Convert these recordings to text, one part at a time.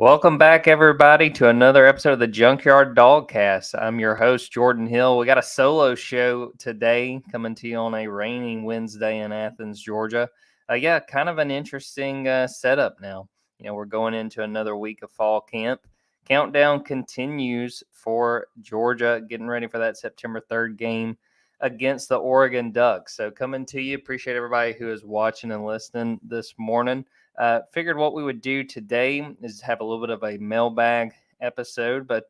Welcome back, everybody, to another episode of the Junkyard Dawgcast. I'm your host, Jordan Hill. We got a solo show today coming to you on a rainy Wednesday in Athens, Georgia. Kind of an interesting setup now. We're going into another week of fall camp. Countdown continues for Georgia, getting ready for that September 3rd game against the Oregon Ducks. So, coming to you, appreciate everybody who is watching and listening this morning. Figured what we would do today is have a little bit of a mailbag episode. But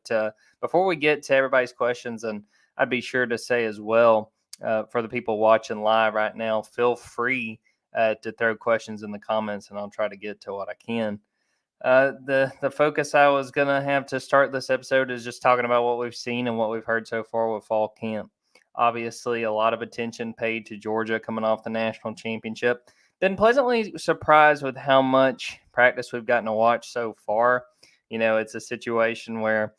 before we get to everybody's questions, and I'd be sure to say as well, for the people watching live right now, feel free to throw questions in the comments, and I'll try to get to what I can. The focus I was going to have to start this episode is just talking about what we've seen and what we've heard so far with fall camp. Obviously, a lot of attention paid to Georgia coming off the national championship. Been pleasantly surprised with how much practice we've gotten to watch so far. It's a situation where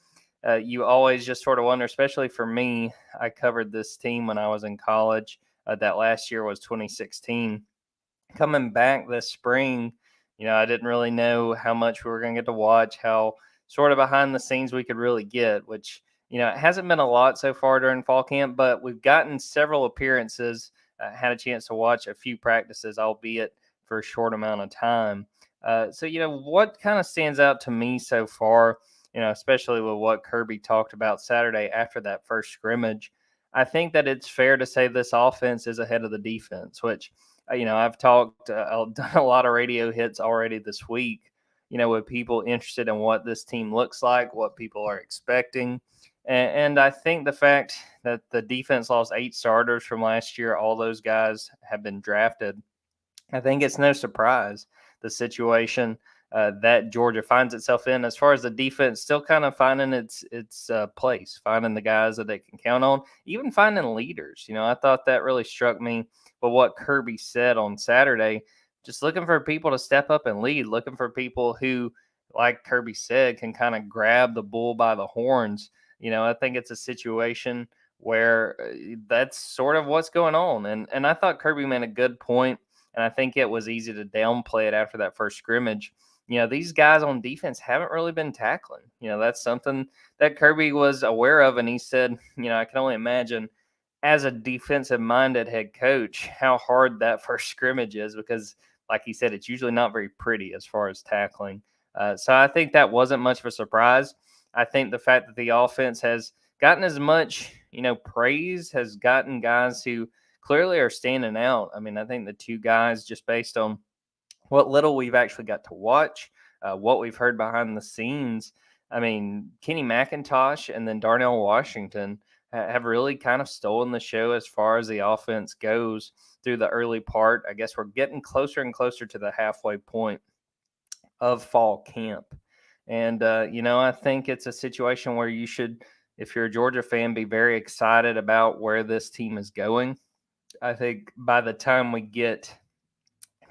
you always just sort of wonder, especially for me. I covered this team when I was in college. That last year was 2016. Coming back this spring, I didn't really know how much we were going to get to watch, how sort of behind the scenes we could really get, which, it hasn't been a lot so far during fall camp, but we've gotten several appearances. Had a chance to watch a few practices, albeit for a short amount of time. What kind of stands out to me so far, especially with what Kirby talked about Saturday after that first scrimmage, I think that it's fair to say this offense is ahead of the defense, which, I've talked, done a lot of radio hits already this week, with people interested in what this team looks like, what people are expecting. And I think the fact that the defense lost 8 starters from last year, all those guys have been drafted. I think it's no surprise the situation that Georgia finds itself in, as far as the defense still kind of finding its place, finding the guys that they can count on, even finding leaders. I thought that really struck me. But what Kirby said on Saturday, just looking for people to step up and lead, looking for people who, like Kirby said, can kind of grab the bull by the horns. I think it's a situation where that's sort of what's going on. And I thought Kirby made a good point, and I think it was easy to downplay it after that first scrimmage. These guys on defense haven't really been tackling. That's something that Kirby was aware of, and he said, I can only imagine as a defensive-minded head coach how hard that first scrimmage is because, like he said, it's usually not very pretty as far as tackling. So I think that wasn't much of a surprise. I think the fact that the offense has gotten as much, praise, has gotten guys who clearly are standing out. I mean, I think the two guys, just based on what little we've actually got to watch, what we've heard behind the scenes, I mean, Kenny McIntosh and then Darnell Washington have really kind of stolen the show as far as the offense goes through the early part. I guess we're getting closer and closer to the halfway point of fall camp. And, I think it's a situation where you should, if you're a Georgia fan, be very excited about where this team is going. I think by the time we get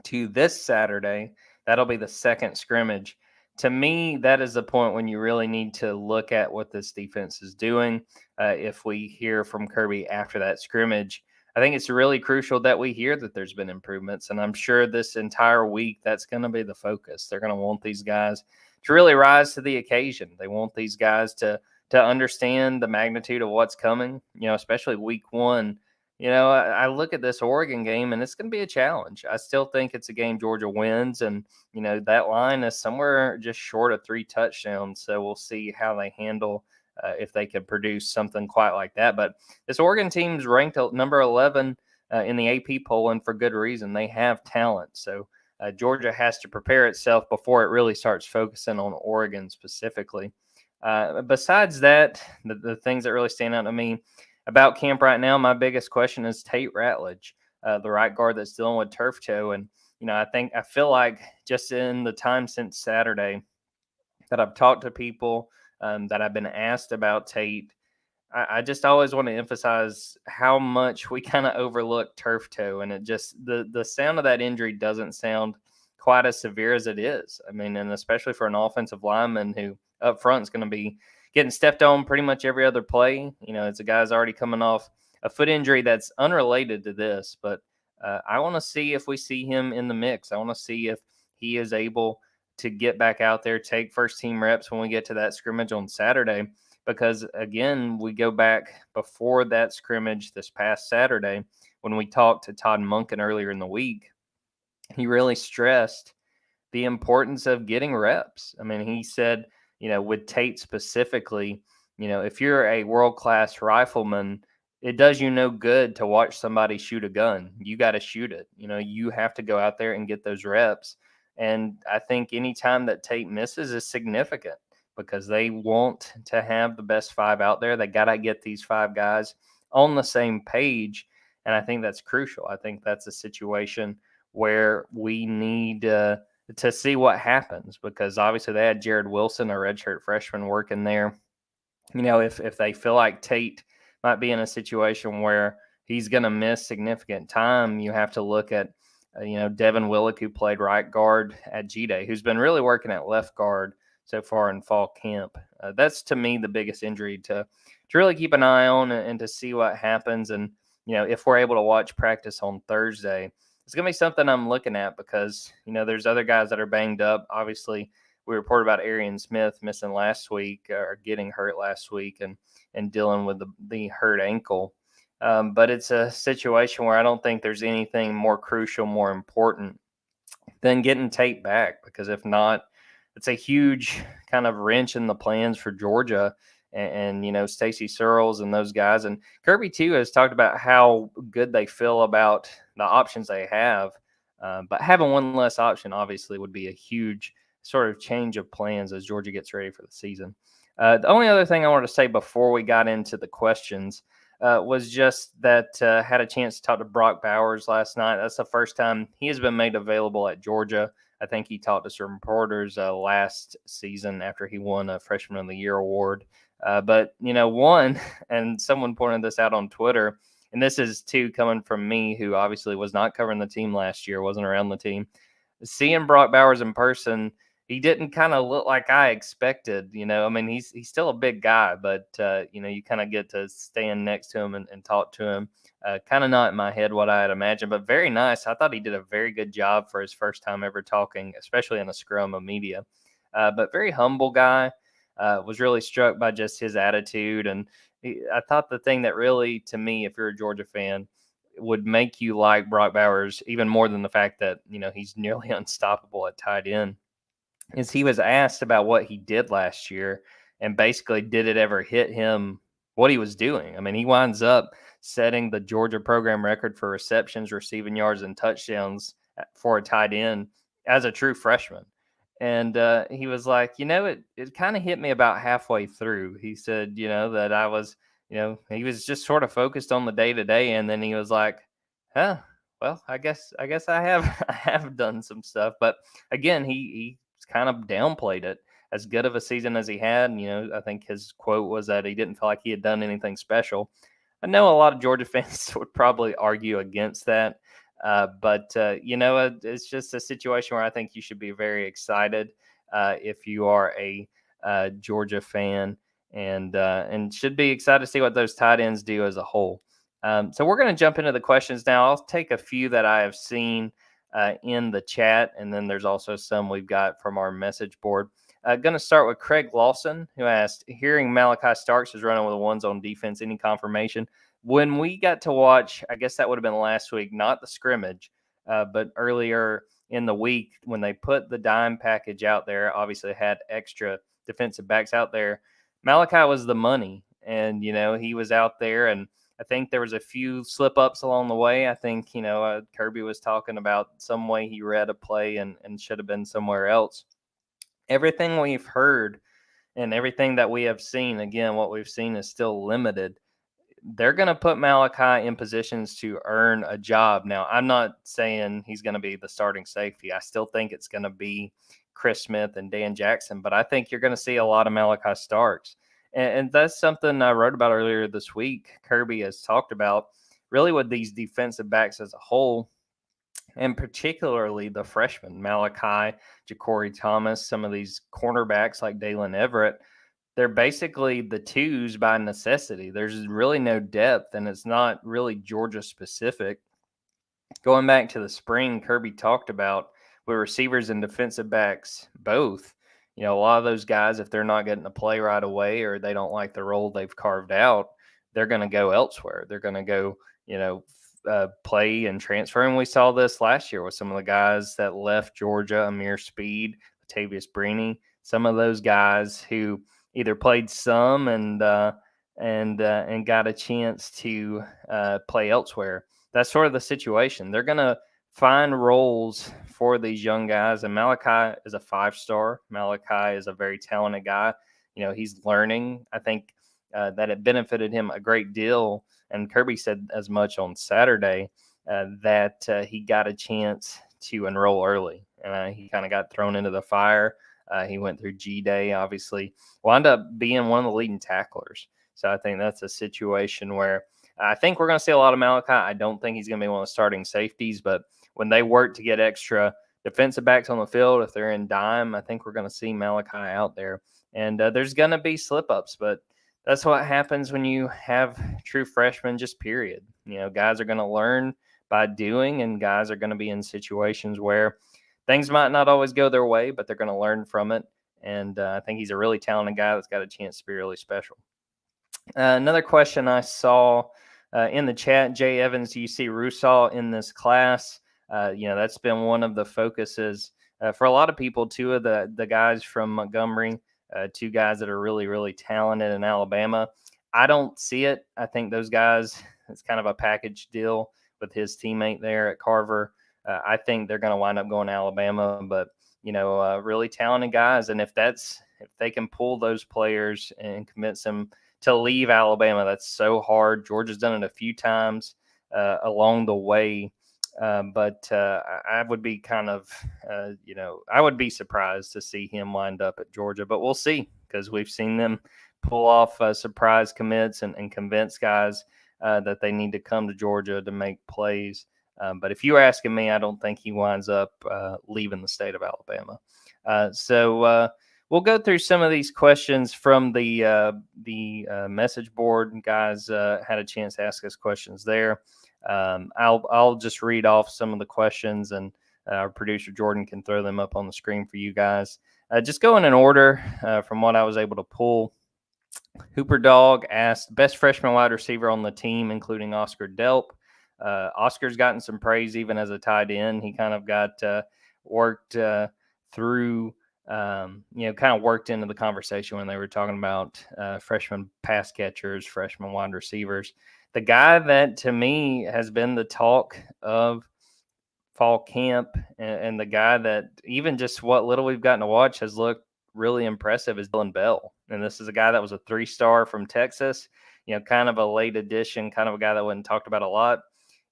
to this Saturday, that'll be the second scrimmage. To me, that is the point when you really need to look at what this defense is doing. If we hear from Kirby after that scrimmage, I think it's really crucial that we hear that there's been improvements. And I'm sure this entire week, that's going to be the focus. They're going to want these guys to really rise to the occasion. They want these guys to understand the magnitude of what's coming, especially week one. I look at this Oregon game, and it's going to be a challenge. I still think it's a game Georgia wins, and, that line is somewhere just short of 3 touchdowns. So we'll see how they handle if they can produce something quite like that. But this Oregon team's ranked number 11 in the AP poll, and for good reason. They have talent. So Georgia has to prepare itself before it really starts focusing on Oregon specifically. Besides that, the things that really stand out to me about camp right now, my biggest question is Tate Ratledge, the right guard that's dealing with turf toe. And, I feel like just in the time since Saturday that I've talked to people, that I've been asked about Tate, I just always want to emphasize how much we kind of overlook turf toe. And it just, the sound of that injury doesn't sound quite as severe as it is. I mean, and especially for an offensive lineman who up front is going to be getting stepped on pretty much every other play. It's a guy's already coming off a foot injury that's unrelated to this, but I want to see if we see him in the mix. I want to see if he is able to get back out there, take first team reps when we get to that scrimmage on Saturday. Because again, we go back before that scrimmage this past Saturday when we talked to Todd Monken earlier in the week. He really stressed the importance of getting reps. I mean, he said, with Tate specifically, if you're a world-class rifleman, it does you no good to watch somebody shoot a gun. You got to shoot it. You have to go out there and get those reps. And I think any time that Tate misses is significant because they want to have the best five out there. They got to get these five guys on the same page. And I think that's crucial. I think that's a situation where we need to see what happens, because obviously they had Jared Wilson, a redshirt freshman, working there. If they feel like Tate might be in a situation where he's going to miss significant time, you have to look at, Devin Willick, who played right guard at G-Day, who's been really working at left guard so far in fall camp. That's, to me, the biggest injury to really keep an eye on and to see what happens. And, if we're able to watch practice on Thursday, it's going to be something I'm looking at because, there's other guys that are banged up. Obviously, we reported about Arian Smith missing last week or getting hurt last week and dealing with the hurt ankle. But it's a situation where I don't think there's anything more crucial, more important than getting Tate back, because if not, it's a huge kind of wrench in the plans for Georgia and Stacey Searles and those guys. And Kirby, too, has talked about how good they feel about the options they have. But having one less option, obviously, would be a huge sort of change of plans as Georgia gets ready for the season. The only other thing I wanted to say before we got into the questions was just that had a chance to talk to Brock Bowers last night. That's the first time he has been made available at Georgia. I think he talked to some reporters last season after he won a Freshman of the Year award. But one, and someone pointed this out on Twitter, and this is too coming from me, who obviously was not covering the team last year, wasn't around the team. Seeing Brock Bowers in person, he didn't kind of look like I expected. I mean, he's still a big guy, but you kind of get to stand next to him and talk to him. Kind of not in my head what I had imagined, but very nice. I thought he did a very good job for his first time ever talking, especially in a scrum of media. But very humble guy. Was really struck by just his attitude. And I thought the thing that really, to me, if you're a Georgia fan, would make you like Brock Bowers even more than the fact that, he's nearly unstoppable at tight end, is he was asked about what he did last year and basically did it ever hit him what he was doing. I mean, he winds up setting the Georgia program record for receptions, receiving yards, and touchdowns for a tight end as a true freshman. And he was like, it kind of hit me about halfway through. He said, that I was, he was just sort of focused on the day to day. And then he was like, well, I guess I have, I have done some stuff. But again, he kind of downplayed it. As good of a season as he had, I think his quote was that he didn't feel like he had done anything special. I know a lot of Georgia fans would probably argue against that. But it's just a situation where I think you should be very excited if you are a Georgia fan, and should be excited to see what those tight ends do as a whole. So we're going to jump into the questions now. I'll take a few that I have seen in the chat, and then there's also some we've got from our message board. Going to start with Craig Lawson, who asked, hearing Malachi Starks is running with the ones on defense, any confirmation? When we got to watch, I guess that would have been last week, not the scrimmage, but earlier in the week when they put the dime package out there, obviously had extra defensive backs out there. Malachi was the money, and, he was out there, and I think there was a few slip-ups along the way. I think, Kirby was talking about some way he read a play and should have been somewhere else. Everything we've heard and everything that we have seen, again, what we've seen is still limited. They're going to put Malachi in positions to earn a job. Now, I'm not saying he's going to be the starting safety. I still think it's going to be Chris Smith and Dan Jackson, but I think you're going to see a lot of Malachi Starks. And that's something I wrote about earlier this week. Kirby has talked about really with these defensive backs as a whole, and particularly the freshmen, Malachi, Ja'Cory Thomas, some of these cornerbacks like Dalen Everett. They're basically the twos by necessity. There's really no depth, and it's not really Georgia specific. Going back to the spring, Kirby talked about with receivers and defensive backs both. A lot of those guys, if they're not getting to play right away or they don't like the role they've carved out, they're going to go elsewhere. They're going to go, play and transfer. And we saw this last year with some of the guys that left Georgia: Amir Speed, Latavius Brini, some of those guys who either played some and got a chance to play elsewhere. That's sort of the situation. They're going to find roles for these young guys. And Malachi is a 5-star. Malachi is a very talented guy. He's learning. I think that it benefited him a great deal. And Kirby said as much on Saturday that he got a chance to enroll early. He kind of got thrown into the fire. He went through G-Day, obviously, wound up being one of the leading tacklers. So I think that's a situation where I think we're going to see a lot of Malachi. I don't think he's going to be one of the starting safeties, but when they work to get extra defensive backs on the field, if they're in dime, I think we're going to see Malachi out there. And there's going to be slip-ups, but that's what happens when you have true freshmen, just period. Guys are going to learn by doing, and guys are going to be in situations where things might not always go their way, but they're going to learn from it. And I think he's a really talented guy that's got a chance to be really special. Another question I saw in the chat, Jay Evans, do you see Russaw in this class? That's been one of the focuses for a lot of people. Two of the guys from Montgomery, two guys that are really, really talented in Alabama. I don't see it. I think those guys, it's kind of a package deal with his teammate there at Carver. I think they're going to wind up going to Alabama, but really talented guys. And if they can pull those players and convince them to leave Alabama, that's so hard. Georgia's done it a few times along the way. But I would be I would be surprised to see him wind up at Georgia, but we'll see, because we've seen them pull off surprise commits and convince guys that they need to come to Georgia to make plays. But if you're asking me, I don't think he winds up leaving the state of Alabama. So we'll go through some of these questions from the message board. Guys had a chance to ask us questions there. I'll just read off some of the questions, and our producer Jordan can throw them up on the screen for you guys. Just going in order from what I was able to pull. Hooper Dog asked, best freshman wide receiver on the team, including Oscar Delp. Oscar's gotten some praise even as a tight end. He kind of got worked through, kind of worked into the conversation when they were talking about freshman pass catchers, freshman wide receivers. The guy that to me has been the talk of fall camp, and the guy that even just what little we've gotten to watch has looked really impressive, is Dylan Bell. And this is a guy that was a 3-star from Texas, kind of a late addition, kind of a guy that wasn't talked about a lot.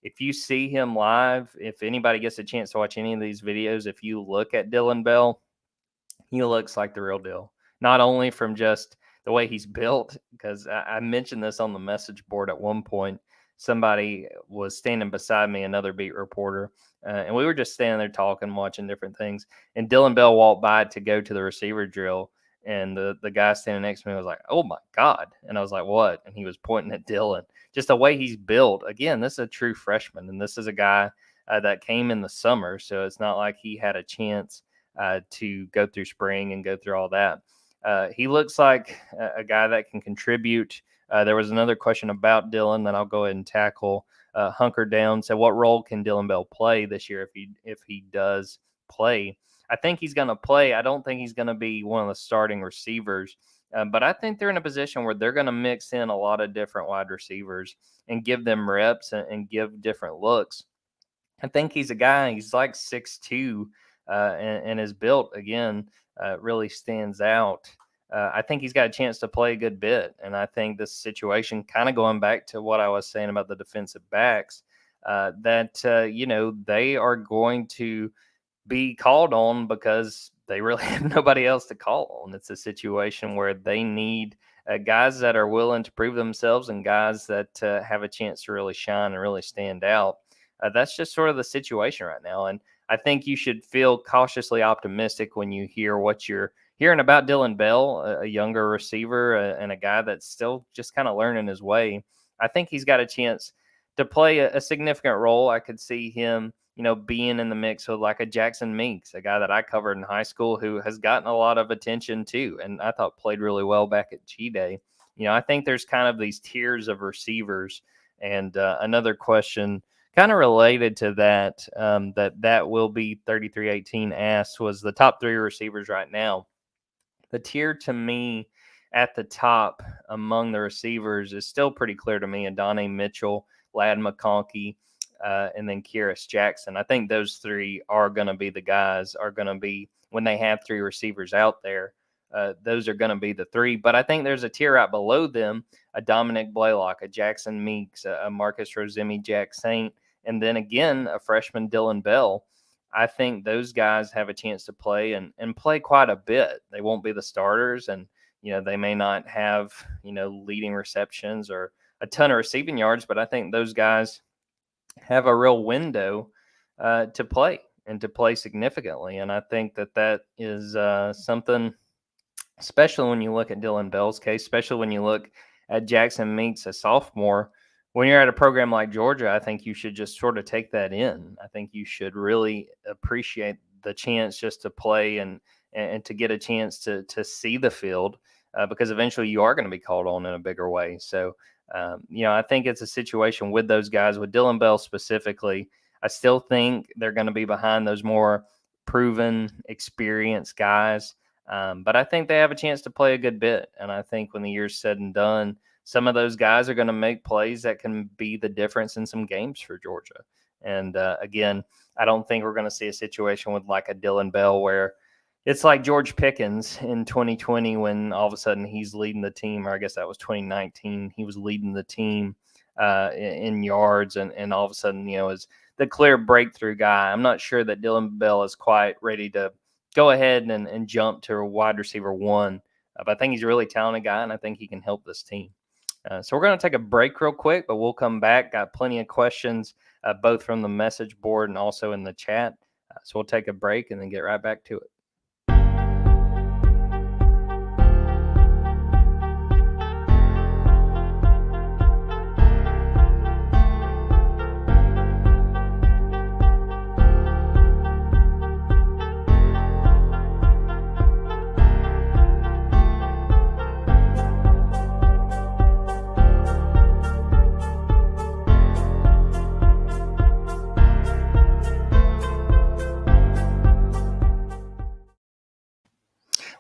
If you see him live, if anybody gets a chance to watch any of these videos, if you look at Dylan Bell, he looks like the real deal. Not only from just the way he's built, because I mentioned this on the message board at one point. Somebody was standing beside me, another beat reporter, and we were just standing there talking, watching different things. And Dylan Bell walked by to go to the receiver drill, and the guy standing next to me was like, "Oh my God!" And I was like, "What?" And he was pointing at Dylan. Just the way he's built. Again, this is a true freshman, and this is a guy that came in the summer, so it's not like he had a chance to go through spring and go through all that. He looks like a guy that can contribute. There was another question about Dylan that I'll go ahead and tackle. Hunker Down said, what role can Dylan Bell play this year if he does play? I think he's going to play. I don't think he's going to be one of the starting receivers, but I think they're in a position where they're going to mix in a lot of different wide receivers and give them reps and give different looks. I think he's a guy, he's like 6'2", and is built, again, really stands out. I think he's got a chance to play a good bit. And I think this situation, kind of going back to what I was saying about the defensive backs, that they are going to be called on because they really have nobody else to call on. It's a situation where they need guys that are willing to prove themselves and guys that have a chance to really shine and really stand out. That's just sort of the situation right now. And I think you should feel cautiously optimistic when you hear what you're hearing about Dylan Bell, a younger receiver and a guy that's still just kind of learning his way. I think he's got a chance to play a significant role. I could see him, being in the mix with like a Jackson Meeks, a guy that I covered in high school who has gotten a lot of attention too, and I thought played really well back at G Day. I think there's kind of these tiers of receivers. And another question kind of related to that, that will be 3318 asked, was the top three receivers right now. The tier to me at the top among the receivers is still pretty clear to me. Adonai Mitchell, Lad McConkey, and then Kyrus Jackson. I think those three are going to be the guys, are going to be, when they have three receivers out there, those are going to be the three. But I think there's a tier right below them, a Dominic Blaylock, a Jackson Meeks, a Marcus Rosemi, Jack Saint, and then again, a freshman Dylan Bell. I think those guys have a chance to play and play quite a bit. They won't be the starters, and they may not have leading receptions or a ton of receiving yards, but I think those guys have a real window to play and to play significantly. And I think that is something, especially when you look at Dylan Bell's case, especially when you look at Jackson Meeks, a sophomore. When you're at a program like Georgia, I think you should just sort of take that in. I think you should really appreciate the chance just to play and to get a chance to see the field, because eventually you are going to be called on in a bigger way. So, I think it's a situation with those guys, with Dylan Bell specifically. I still think they're going to be behind those more proven, experienced guys. But I think they have a chance to play a good bit. And I think when the year's said and done, some of those guys are going to make plays that can be the difference in some games for Georgia. And again, I don't think we're going to see a situation with like a Dylan Bell where it's like George Pickens in 2020 when all of a sudden he's leading the team, or I guess that was 2019. He was leading the team in yards and all of a sudden, is the clear breakthrough guy. I'm not sure that Dylan Bell is quite ready to go ahead and jump to a wide receiver one. But I think he's a really talented guy, and I think he can help this team. So we're going to take a break real quick, but we'll come back. Got plenty of questions, both from the message board and also in the chat. So we'll take a break and then get right back to it.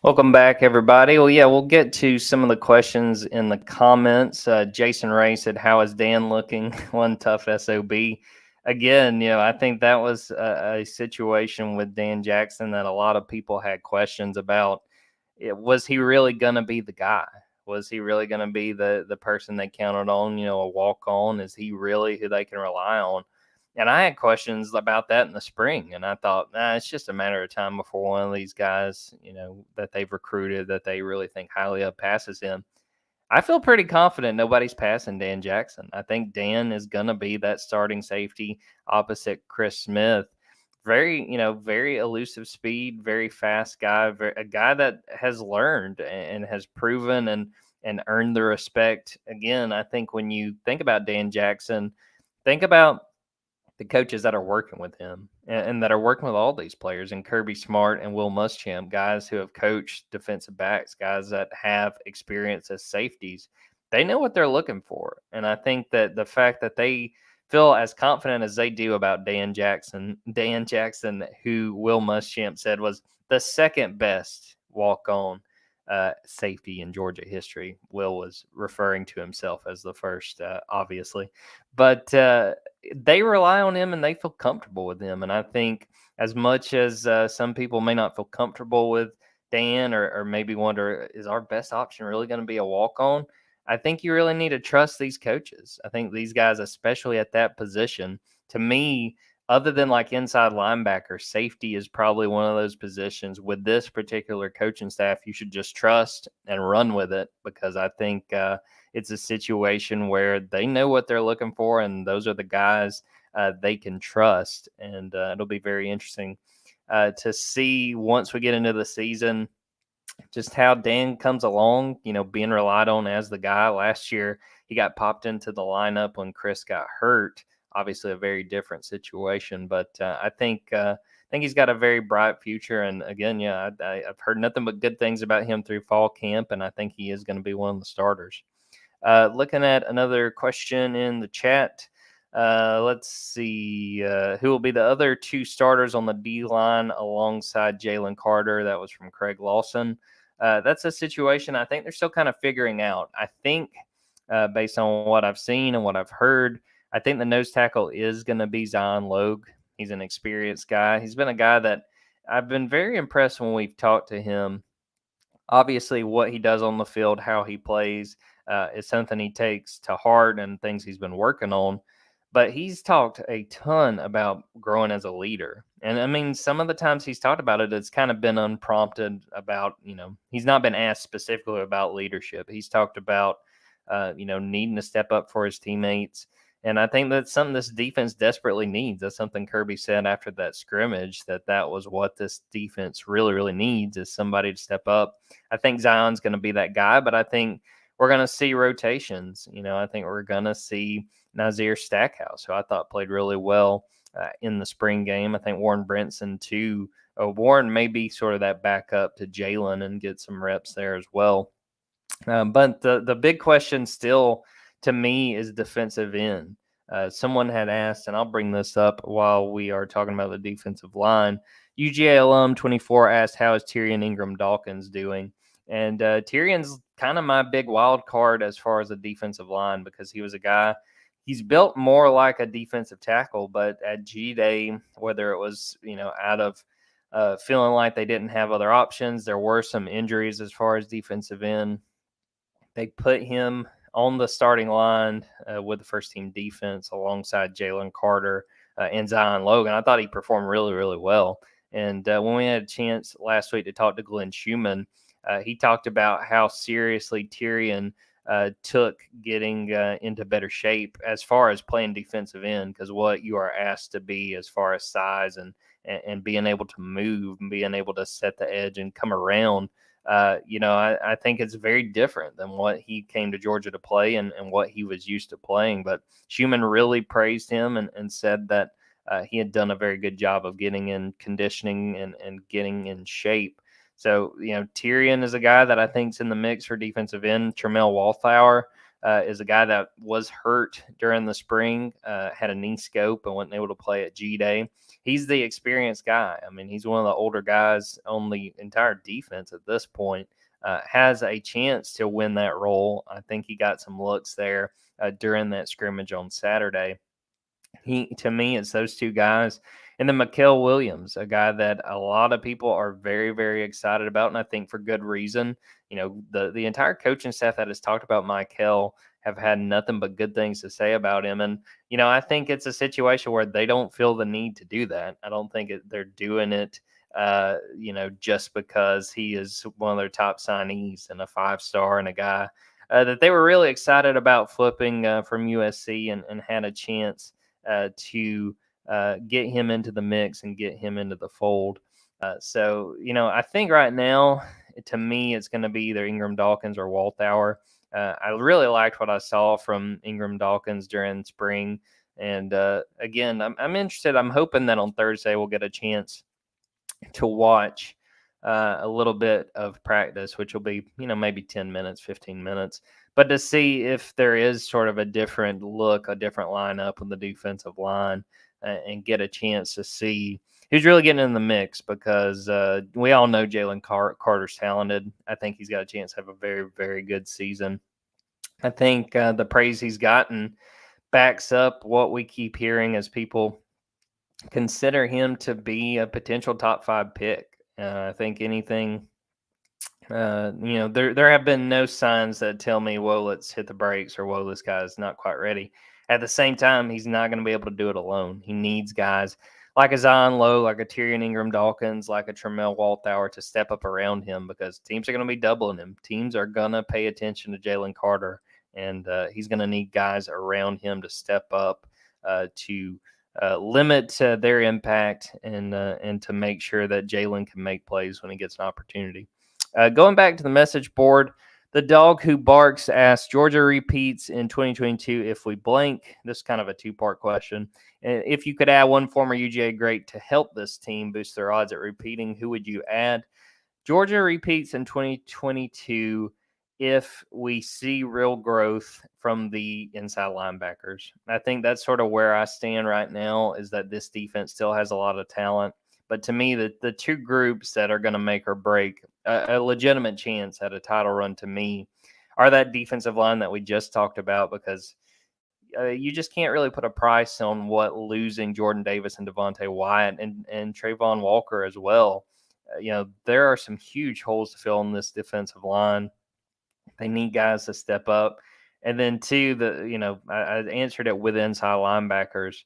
Welcome back, everybody. Well, yeah, we'll get to some of the questions in the comments. Jason Ray said, "How is Dan looking?" One tough SOB. Again, I think that was a situation with Dan Jackson that a lot of people had questions about. Was he really going to be the guy? Was he really going to be the person they counted on, a walk-on? Is he really who they can rely on? And I had questions about that in the spring, and I thought, it's just a matter of time before one of these guys, that they've recruited, that they really think highly of, passes him. I feel pretty confident nobody's passing Dan Jackson. I think Dan is going to be that starting safety opposite Chris Smith. Very, very elusive speed, very fast guy, a guy that has learned and has proven and earned the respect. Again, I think when you think about Dan Jackson, think about the coaches that are working with him and that are working with all these players, and Kirby Smart and Will Muschamp, guys who have coached defensive backs, guys that have experience as safeties. They know what they're looking for. And I think that the fact that they feel as confident as they do about Dan Jackson, who Will Muschamp said was the second best walk-on safety in Georgia history. Will was referring to himself as the first, obviously. But they rely on him and they feel comfortable with him. And I think as much as some people may not feel comfortable with Dan or maybe wonder, is our best option really going to be a walk-on? I think you really need to trust these coaches. I think these guys, especially at that position, to me, other than like inside linebacker, safety is probably one of those positions with this particular coaching staff you should just trust and run with it, because I think it's a situation where they know what they're looking for, and those are the guys they can trust. And it'll be very interesting to see once we get into the season just how Dan comes along, being relied on as the guy. Last year, he got popped into the lineup when Chris got hurt. Obviously, a very different situation, but I think he's got a very bright future. And again, yeah, I've heard nothing but good things about him through fall camp, and I think he is going to be one of the starters. Looking at another question in the chat. Let's see. Who will be the other two starters on the D line alongside Jalen Carter? That was from Craig Lawson. That's a situation I think they're still kind of figuring out. I think, based on what I've seen and what I've heard, I think the nose tackle is going to be Zion Logue. He's an experienced guy. He's been a guy that I've been very impressed when we've talked to him. Obviously, what he does on the field, how he plays, is something he takes to heart and things he's been working on. But he's talked a ton about growing as a leader. And I mean, some of the times he's talked about it, it's kind of been unprompted about, he's not been asked specifically about leadership. He's talked about, needing to step up for his teammates. And I think that's something this defense desperately needs. That's something Kirby said after that scrimmage, that was what this defense really, really needs, is somebody to step up. I think Zion's going to be that guy, but I think we're going to see rotations. I think we're going to see Nazir Stackhouse, who I thought played really well in the spring game. I think Warren Brinson, too. Warren may be sort of that backup to Jalen and get some reps there as well. But the big question still, to me, is defensive end. Someone had asked, and I'll bring this up while we are talking about the defensive line. UGA alum 24 asked, how is Tyrion Ingram Dawkins doing? And Tyrion's kind of my big wild card as far as the defensive line, because he was a guy, he's built more like a defensive tackle, but at G-Day, whether it was, out of feeling like they didn't have other options, there were some injuries as far as defensive end. They put him on the starting line with the first team defense alongside Jalen Carter and Zion Logan. I thought he performed really, really well. And when we had a chance last week to talk to Glenn Schumann, he talked about how seriously Tyrion took getting into better shape as far as playing defensive end, because what you are asked to be as far as size and being able to move and being able to set the edge and come around. I think it's very different than what he came to Georgia to play and what he was used to playing. But Schumann really praised him and said that he had done a very good job of getting in conditioning and getting in shape. So, Tyrion is a guy that I think is in the mix for defensive end. Tramel Walthour is a guy that was hurt during the spring, had a knee scope and wasn't able to play at G-Day. He's the experienced guy. I mean, he's one of the older guys on the entire defense at this point, has a chance to win that role. I think he got some looks there during that scrimmage on Saturday. To me, it's those two guys. And then Mikael Williams, a guy that a lot of people are very, very excited about, and I think for good reason. The entire coaching staff that has talked about Mikael have had nothing but good things to say about him. And, I think it's a situation where they don't feel the need to do that. I don't think they're doing it, just because he is one of their top signees and a 5-star and a guy that they were really excited about flipping from USC and had a chance to get him into the mix and get him into the fold. So, I think right now, to me, it's going to be either Ingram Dawkins or Walthour. I really liked what I saw from Ingram Dawkins during spring. And again, I'm interested. I'm hoping that on Thursday we'll get a chance to watch a little bit of practice, which will be, maybe 10 minutes, 15 minutes. But to see if there is sort of a different look, a different lineup on the defensive line, and get a chance to see who's really getting in the mix, because we all know Jalen Carter's talented. I think he's got a chance to have a very, very good season. I think the praise he's gotten backs up what we keep hearing as people consider him to be a potential top 5 pick. I think anything, there have been no signs that tell me, whoa, let's hit the brakes, or whoa, this guy's not quite ready. At the same time, he's not going to be able to do it alone. He needs guys like a Zion Lowe, like a Tyrion Ingram Dawkins, like a Tramel Walthour to step up around him, because teams are going to be doubling him. Teams are going to pay attention to Jalen Carter, and he's going to need guys around him to step up to limit their impact and to make sure that Jalen can make plays when he gets an opportunity. Going back to the message board, The Dog Who Barks asks, Georgia repeats in 2022 if we blank. This is kind of a two-part question. If you could add one former UGA great to help this team boost their odds at repeating, who would you add? Georgia repeats in 2022 if we see real growth from the inside linebackers. I think that's sort of where I stand right now, is that this defense still has a lot of talent. But to me, the two groups that are going to make or break a legitimate chance at a title run, to me, are that defensive line that we just talked about, because you just can't really put a price on what losing Jordan Davis and Devontae Wyatt and Trayvon Walker as well. There are some huge holes to fill in this defensive line. They need guys to step up. And then two, I answered it with inside linebackers.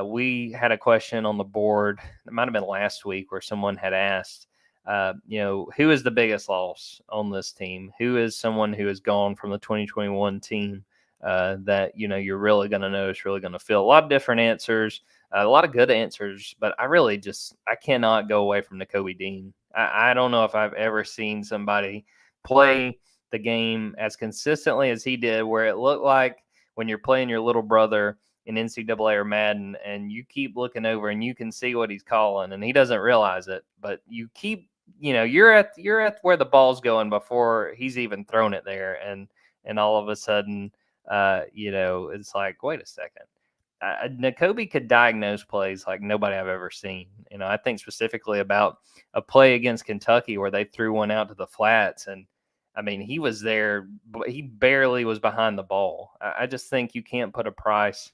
We had a question on the board. It might have been last week where someone had asked, who is the biggest loss on this team? Who is someone who has gone from the 2021 team that you're really going to notice, really going to feel? A lot of different answers, a lot of good answers, but I cannot go away from Nakobe Dean. I don't know if I've ever seen somebody play the game as consistently as he did, where it looked like when you're playing your little brother in NCAA or Madden and you keep looking over and you can see what he's calling and he doesn't realize it, but you keep, you're at where the ball's going before he's even thrown it there. And all of a sudden, it's like, wait a second. Nakobe could diagnose plays like nobody I've ever seen. I think specifically about a play against Kentucky where they threw one out to the flats, and I mean, he was there, but he barely was behind the ball. I just think you can't put a price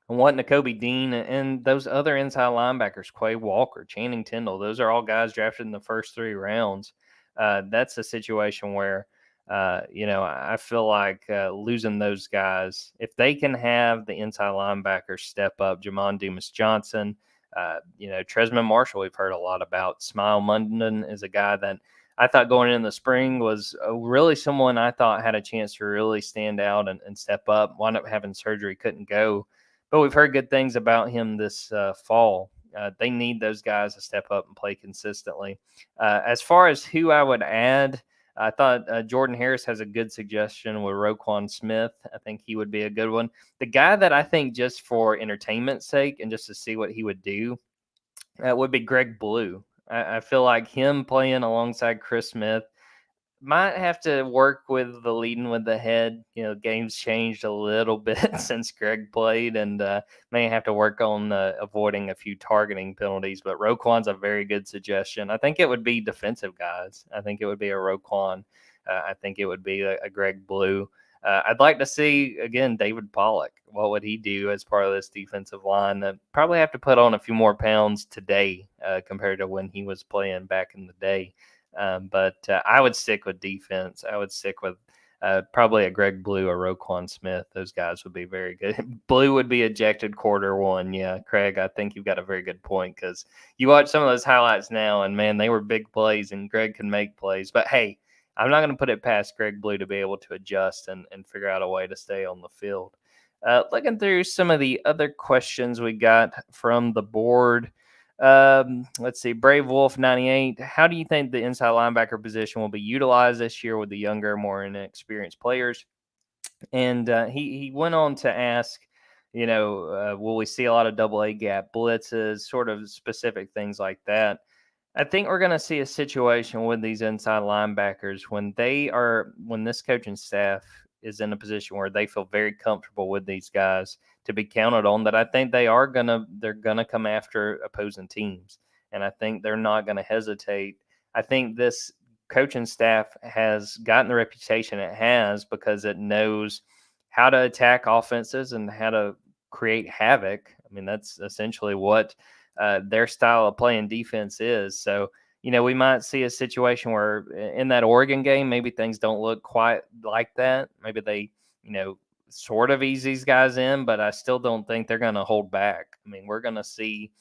on what Nakobe Dean and those other inside linebackers, Quay Walker, Channing Tindall, those are all guys drafted in the first 3 rounds. That's a situation where, I feel like losing those guys, if they can have the inside linebackers step up, Jamon Dumas-Johnson, Tresman Marshall, we've heard a lot about. Smile Munden is a guy that I thought going in the spring was really someone I thought had a chance to really stand out and step up. Wound up having surgery, couldn't go. But we've heard good things about him this fall. They need those guys to step up and play consistently. As far as who I would add, I thought Jordan Harris has a good suggestion with Roquan Smith. I think he would be a good one. The guy that I think just for entertainment's sake and just to see what he would do would be Greg Blue. I feel like him playing alongside Chris Smith might have to work with the leading with the head. Game's changed a little bit since Greg played, and may have to work on avoiding a few targeting penalties. But Roquan's a very good suggestion. I think it would be defensive guys. I think it would be a Roquan. I think it would be a Greg Blue. I'd like to see, again, David Pollock. What would he do as part of this defensive line? Probably have to put on a few more pounds today compared to when he was playing back in the day. But I would stick with defense. I would stick with probably a Greg Blue or Roquan Smith. Those guys would be very good. Blue would be ejected quarter 1. Yeah, Craig, I think you've got a very good point, because you watch some of those highlights now, and, man, they were big plays, and Greg can make plays. But, hey, I'm not going to put it past Greg Blue to be able to adjust and figure out a way to stay on the field. Looking through some of the other questions we got from the board. Let's see. Brave Wolf 98. How do you think the inside linebacker position will be utilized this year with the younger, more inexperienced players? And he went on to ask, will we see a lot of double A gap blitzes, sort of specific things like that? I think we're going to see a situation with these inside linebackers when this coaching staff is in a position where they feel very comfortable with these guys to be counted on, that I think they're going to come after opposing teams. And I think they're not going to hesitate. I think this coaching staff has gotten the reputation it has because it knows how to attack offenses and how to create havoc. I mean, that's essentially what their style of playing defense is. So, we might see a situation where in that Oregon game, maybe things don't look quite like that. Maybe they, sort of ease these guys in, but I still don't think they're going to hold back. I mean, we're going to see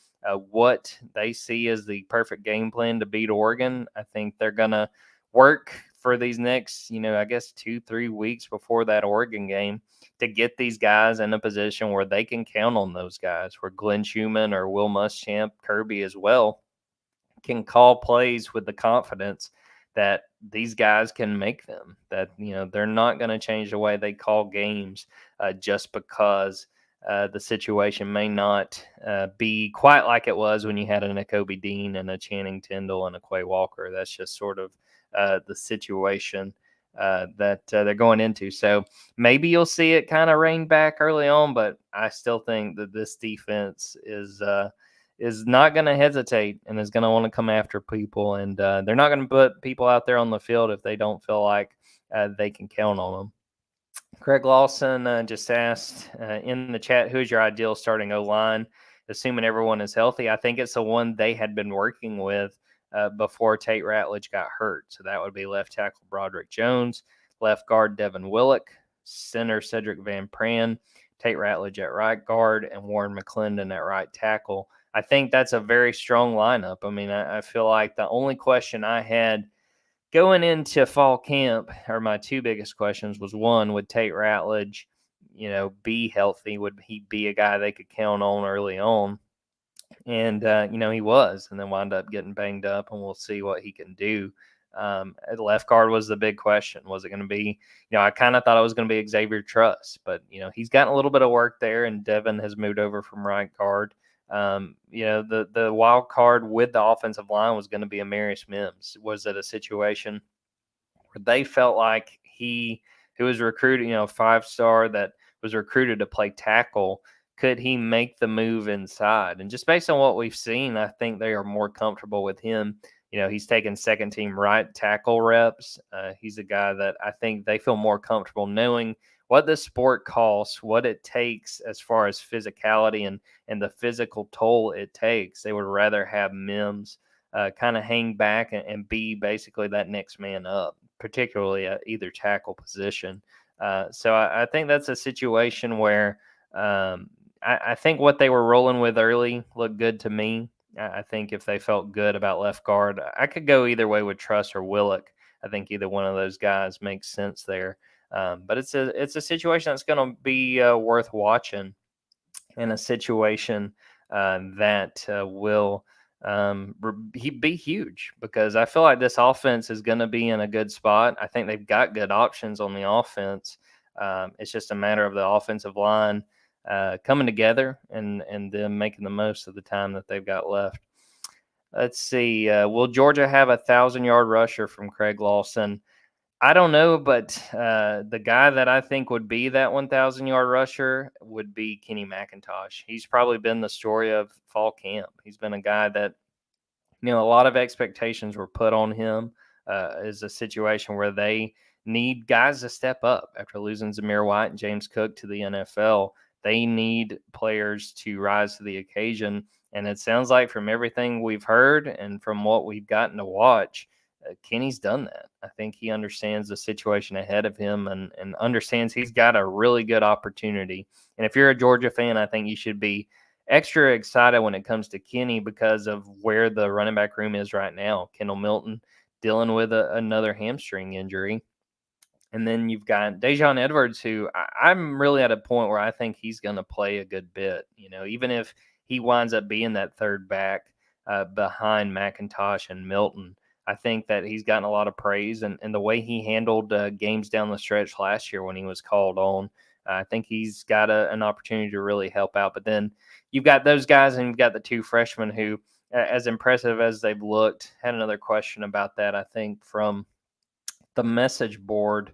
what they see as the perfect game plan to beat Oregon. I think they're going to work for these next, 2-3 weeks before that Oregon game to get these guys in a position where they can count on those guys, where Glenn Schumann or Will Muschamp, Kirby as well, can call plays with the confidence that these guys can make them, that, they're not going to change the way they call games just because the situation may not be quite like it was when you had a Nakobe Dean and a Channing Tindall and a Quay Walker. That's just sort of the situation that they're going into. So maybe you'll see it kind of rein back early on, but I still think that this defense is not going to hesitate and is going to want to come after people. And they're not going to put people out there on the field if they don't feel like they can count on them. Craig Lawson just asked in the chat, who is your ideal starting O-line, assuming everyone is healthy? I think it's the one they had been working with before Tate Ratledge got hurt. So that would be left tackle Broderick Jones, left guard Devin Willock, center Cedric Van Pran, Tate Ratledge at right guard, and Warren McClendon at right tackle. I think that's a very strong lineup. I mean, I feel like the only question I had going into fall camp, or my two biggest questions, was one, would Tate Ratledge, be healthy? Would he be a guy they could count on early on? And, he was, and then wound up getting banged up, and we'll see what he can do. At left guard was the big question. Was it going to be, I kind of thought it was going to be Xavier Truss, but, he's gotten a little bit of work there, and Devin has moved over from right guard. The wild card with the offensive line was going to be Amarius Mims. Was it a situation where they felt like who was recruited, 5-star that was recruited to play tackle, could he make the move inside? And just based on what we've seen, I think they are more comfortable with him. He's taken second team right tackle reps. He's a guy that I think they feel more comfortable knowing what the sport costs, what it takes as far as physicality and the physical toll it takes. They would rather have Mims kind of hang back and be basically that next man up, particularly at either tackle position. So I think that's a situation where I think what they were rolling with early looked good to me. I think if they felt good about left guard, I could go either way with Truss or Willock. I think either one of those guys makes sense there. But it's a situation that's going to be worth watching, and a situation that will be huge, because I feel like this offense is going to be in a good spot. I think they've got good options on the offense. It's just a matter of the offensive line coming together and them making the most of the time that they've got left. Let's see. Will Georgia have a 1,000-yard rusher from Craig Lawson? I don't know, but the guy that I think would be that 1,000-yard rusher would be Kenny McIntosh. He's probably been the story of fall camp. He's been a guy that, a lot of expectations were put on him. Is a situation where they need guys to step up after losing Zamir White and James Cook to the NFL. They need players to rise to the occasion. And it sounds like from everything we've heard and from what we've gotten to watch, Kenny's done that. I think he understands the situation ahead of him and understands he's got a really good opportunity. And if you're a Georgia fan, I think you should be extra excited when it comes to Kenny because of where the running back room is right now. Kendall Milton dealing with another hamstring injury. And then you've got Dejon Edwards, who I'm really at a point where I think he's going to play a good bit. Even if he winds up being that third back behind McIntosh and Milton, I think that he's gotten a lot of praise, and the way he handled games down the stretch last year when he was called on, I think he's got an opportunity to really help out. But then you've got those guys, and you've got the two freshmen who, as impressive as they've looked, had another question about that, I think, from the message board.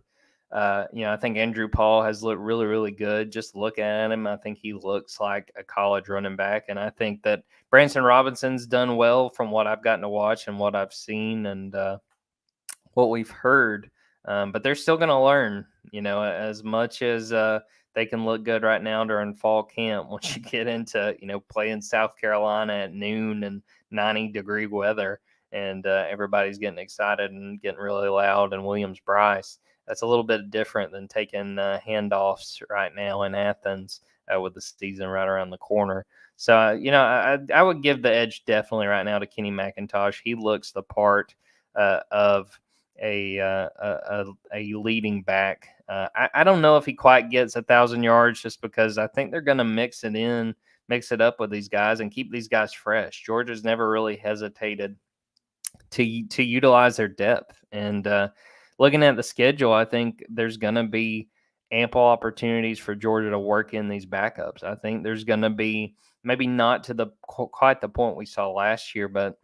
I think Andrew Paul has looked really, really good. Just looking at him, I think he looks like a college running back. And I think that Branson Robinson's done well from what I've gotten to watch and what I've seen and what we've heard. But they're still going to learn, as much as they can look good right now during fall camp. Once you get into, playing South Carolina at noon and 90-degree weather, and everybody's getting excited and getting really loud in Williams-Brice, that's a little bit different than taking handoffs right now in Athens with the season right around the corner. So, I would give the edge definitely right now to Kenny McIntosh. He looks the part of a leading back. I don't know if he quite gets 1,000 yards, just because I think they're going to mix it up with these guys and keep these guys fresh. Georgia's never really hesitated to utilize their depth. And looking at the schedule, I think there's going to be ample opportunities for Georgia to work in these backups. I think there's going to be maybe not to the quite the point we saw last year, but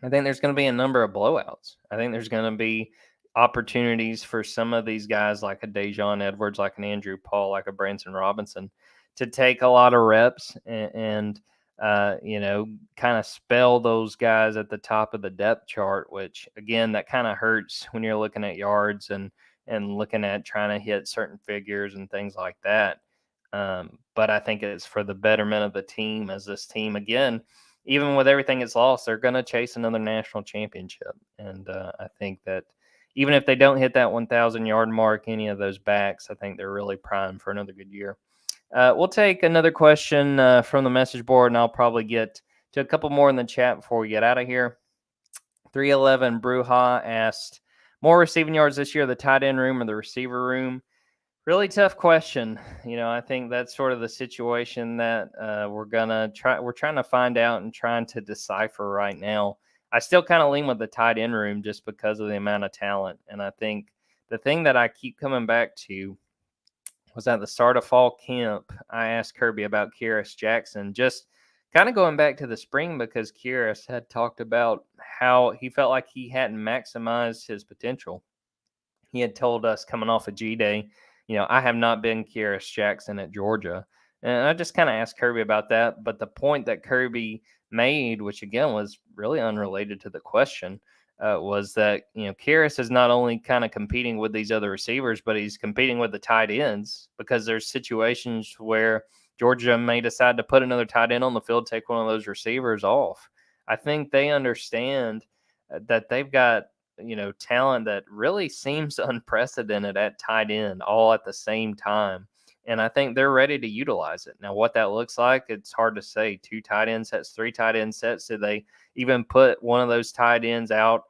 I think there's going to be a number of blowouts. I think there's going to be opportunities for some of these guys like a Dejon Edwards, like an Andrew Paul, like a Branson Robinson to take a lot of reps and kind of spell those guys at the top of the depth chart, which again, that kind of hurts when you're looking at yards and looking at trying to hit certain figures and things like that. But I think it's for the betterment of the team, as this team, again, even with everything it's lost, they're going to chase another national championship. And I think that even if they don't hit that 1,000-yard mark, any of those backs, I think they're really primed for another good year. We'll take another question from the message board, and I'll probably get to a couple more in the chat before we get out of here. 311 Bruja asked, more receiving yards this year, the tight end room or the receiver room? Really tough question. I think that's sort of the situation that we're trying to find out and trying to decipher right now. I still kind of lean with the tight end room just because of the amount of talent. And I think the thing that I keep coming back to was at the start of fall camp, I asked Kirby about Kyrus Jackson, just kind of going back to the spring because Kyrus had talked about how he felt like he hadn't maximized his potential. He had told us coming off of G-Day, I have not been Kyrus Jackson at Georgia. And I just kind of asked Kirby about that. But the point that Kirby made, which again was really unrelated to the question, was that, Kyrus is not only kind of competing with these other receivers, but he's competing with the tight ends because there's situations where Georgia may decide to put another tight end on the field, take one of those receivers off. I think they understand that they've got talent that really seems unprecedented at tight end all at the same time. And I think they're ready to utilize it. Now, what that looks like, it's hard to say. 2 tight end sets, 3 tight end sets. Did they even put one of those tight ends out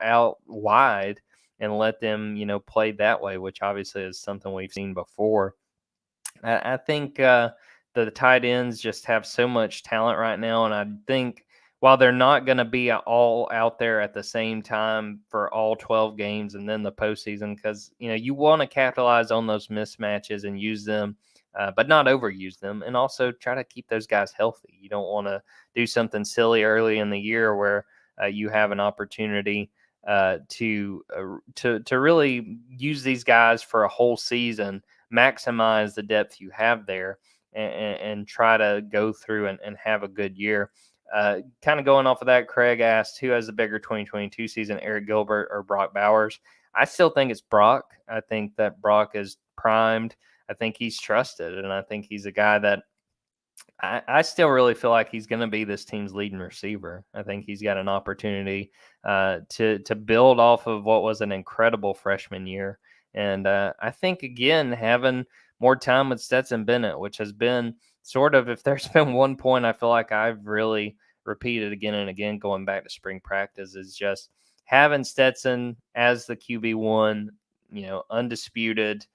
wide and let them, play that way, which obviously is something we've seen before. I think the tight ends just have so much talent right now. And I think while they're not going to be all out there at the same time for all 12 games and then the postseason, because, you want to capitalize on those mismatches and use them, but not overuse them, and also try to keep those guys healthy. You don't want to do something silly early in the year where you have an opportunity to really use these guys for a whole season, maximize the depth you have there, and try to go through and have a good year. Kind of going off of that, Craig asked, who has the bigger 2022 season, Eric Gilbert or Brock Bowers? I still think it's Brock. I think that Brock is primed. I think he's trusted, and I think he's a guy that I still really feel like he's going to be this team's leading receiver. I think he's got an opportunity to build off of what was an incredible freshman year. And I think, again, having more time with Stetson Bennett, which has been sort of, if there's been one point I feel like I've really repeated again and again going back to spring practice, is just having Stetson as the QB1, undisputed,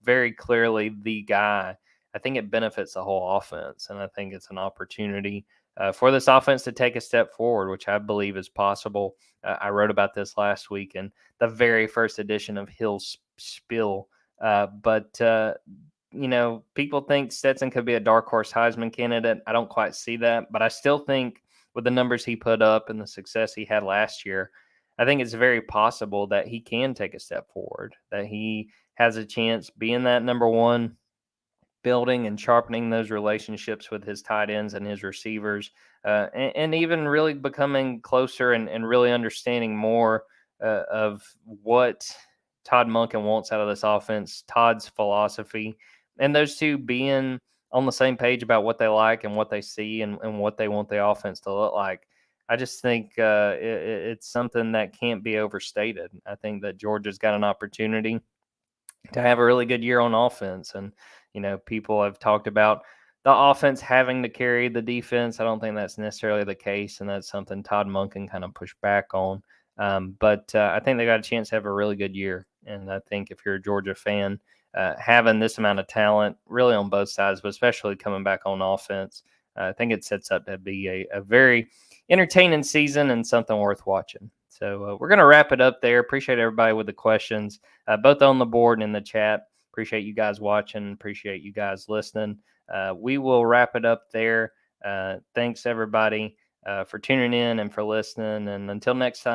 very clearly the guy. I think it benefits the whole offense, and I think it's an opportunity for this offense to take a step forward, which I believe is possible. I wrote about this last week in the very first edition of Hill's Spill. But people think Stetson could be a dark horse Heisman candidate. I don't quite see that, but I still think with the numbers he put up and the success he had last year, I think it's very possible that he can take a step forward, that he has a chance being that number one, building and sharpening those relationships with his tight ends and his receivers, and even really becoming closer and really understanding more of what Todd Monken wants out of this offense, Todd's philosophy, and those two being on the same page about what they like and what they see and what they want the offense to look like. I just think it's something that can't be overstated. I think that Georgia's got an opportunity to have a really good year on offense. And, people have talked about the offense having to carry the defense. I don't think that's necessarily the case, and that's something Todd Monken kind of pushed back on. But I think they got a chance to have a really good year. And I think if you're a Georgia fan, having this amount of talent really on both sides, but especially coming back on offense, I think it sets up to be a very entertaining season and something worth watching. So we're going to wrap it up there. Appreciate everybody with the questions, both on the board and in the chat. Appreciate you guys watching. Appreciate you guys listening. We will wrap it up there. Thanks, everybody, for tuning in and for listening. And until next time.